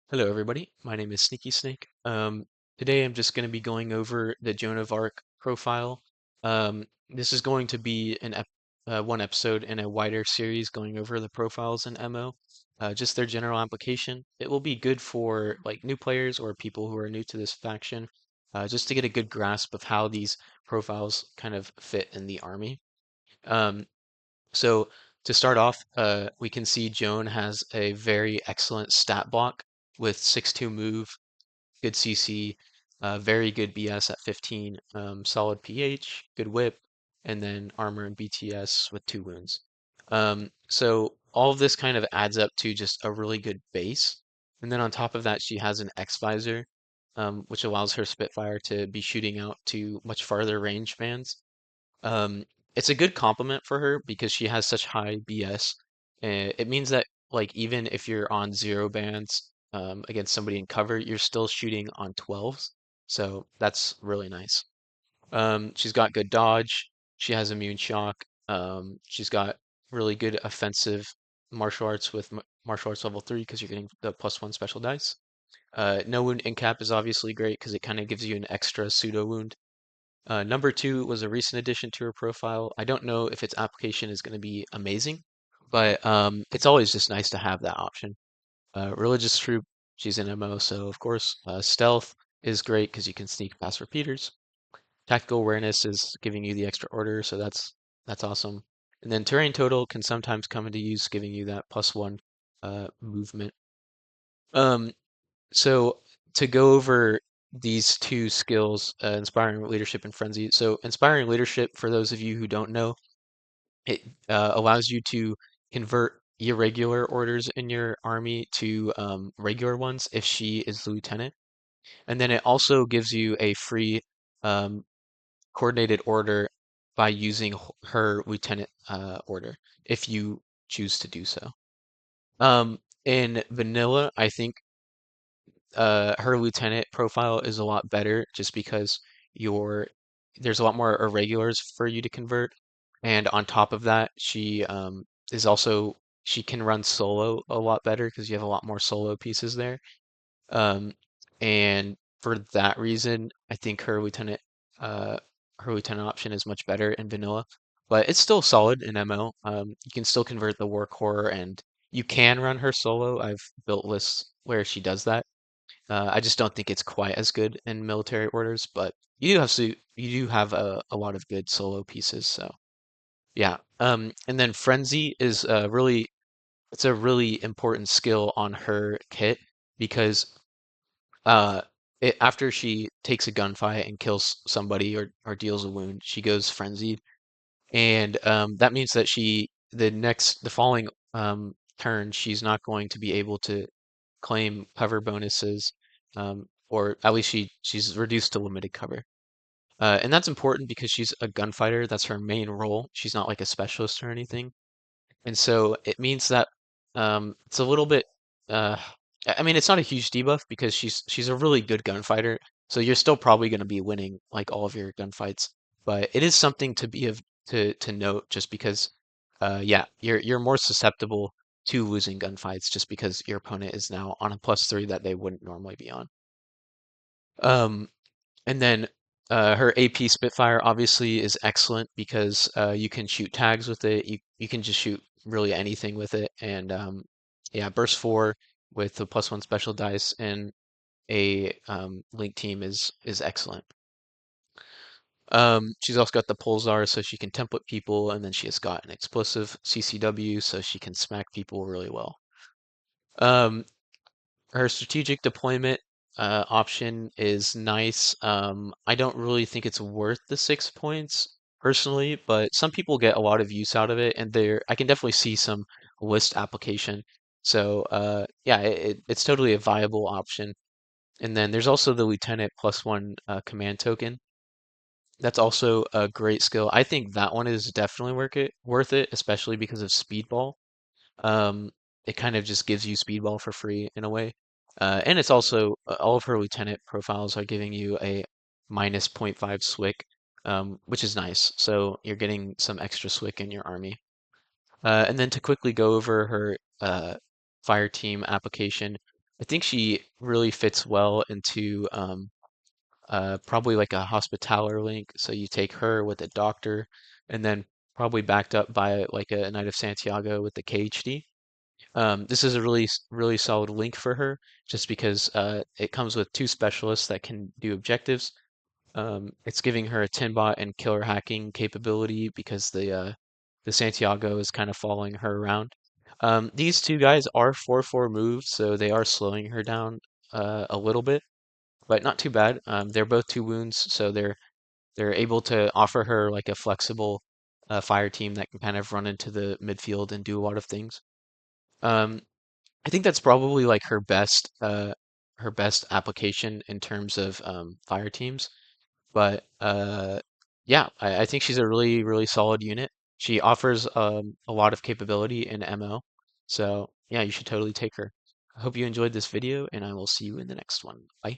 Hello, everybody. My name is Sneaky Snake. Today I'm just going to be going over the Joan of Arc profile. This is going to be one episode in a wider series going over the profiles in MO, just their general application. It will be good for like new players or people who are new to this faction, just to get a good grasp of how these profiles kind of fit in the army. Um, so to start off, we can see Joan has a very excellent stat block with 6-2 move, good CC, very good BS at 15, solid PH, good whip, and then armor and BTS with 2 wounds. So all of this kind of adds up to just a really good base. And then on top of that, she has an X visor, which allows her Spitfire to be shooting out to much farther range bands. Um, it's a good compliment for her because she has such high BS. It means that like even if you're on 0 bands against somebody in cover, you're still shooting on 12s. So that's really nice. She's got good dodge. She has immune shock. She's got really good offensive martial arts with martial arts level 3 because you're getting the +1 special dice. No wound incap is obviously great because it kind of gives you an extra pseudo wound. Number two was a recent addition to her profile. I don't know if its application is going to be amazing, but it's always just nice to have that option. Religious troop, she's an MO, so of course. Stealth is great because you can sneak past repeaters. Tactical awareness is giving you the extra order, so that's awesome. And then terrain total can sometimes come into use, giving you that +1 movement. Um, so to go over these two skills, inspiring leadership and frenzy. So inspiring leadership, for those of you who don't know, it allows you to convert irregular orders in your army to regular ones if she is the lieutenant. And then it also gives you a free um, coordinated order by using her lieutenant order if you choose to do so. In vanilla, I think her lieutenant profile is a lot better just because your there's a lot more irregulars for you to convert, and on top of that, is also she can run solo a lot better because you have a lot more solo pieces there. Um, and for that reason, I think uh, her lieutenant option is much better in vanilla, but it's still solid in ML. You can still convert the war core, and you can run her solo. I've built lists where she does that. I just don't think it's quite as good in military orders, but you do have a lot of good solo pieces, so yeah. And then frenzy is it's a really important skill on her kit because uh after she takes a gunfight and kills somebody or deals a wound, she goes frenzied, and that means that the following turn she's not going to be able to claim cover bonuses, or at least she's reduced to limited cover. And that's important because she's a gunfighter. That's her main role. She's not like a specialist or anything. And so it means that it's a little bit. Uh, I mean, it's not a huge debuff because she's a really good gunfighter. So you're still probably going to be winning like all of your gunfights. But it is something to be of to note just because, yeah, you're more susceptible to losing gunfights just because your opponent is now on a +3 that they wouldn't normally be on. Um, and then her AP Spitfire obviously is excellent because you can shoot tags with it. You can just shoot really anything with it. And yeah, Burst 4 with the +1 special dice and a link team is excellent. She's also got the Pulsar so she can template people, and then she has got an explosive CCW so she can smack people really well. Um, Her strategic deployment option is nice. I don't really think it's worth the 6 points personally, but some people get a lot of use out of it, and I can definitely see some list application. So yeah, it's totally a viable option. And then there's also the Lieutenant +1 command token. That's also a great skill. I think that one is definitely worth it, especially because of Speedball. Um, it kind of just gives you Speedball for free in a way. And it's also all of her lieutenant profiles are giving you a -0.5 SWIC, which is nice. So you're getting some extra SWIC in your army. And then to quickly go over her fire team application, I think she really fits well into probably like a hospitaller link. So you take her with a doctor, and then probably backed up by like a Knight of Santiago with the KHD. This is a really solid link for her, just because it comes with two specialists that can do objectives. It's giving her a 10 bot and killer hacking capability because the Santiago is kind of following her around. These two guys are 4/4 moves, so they are slowing her down a little bit, but not too bad. They're both 2 wounds, so they're able to offer her like a flexible fire team that can kind of run into the midfield and do a lot of things. Um, I think that's probably like her best application in terms of fire teams. But yeah, I think she's a really solid unit. She offers a lot of capability in MO. So yeah, you should totally take her. I hope you enjoyed this video, and I will see you in the next one. Bye.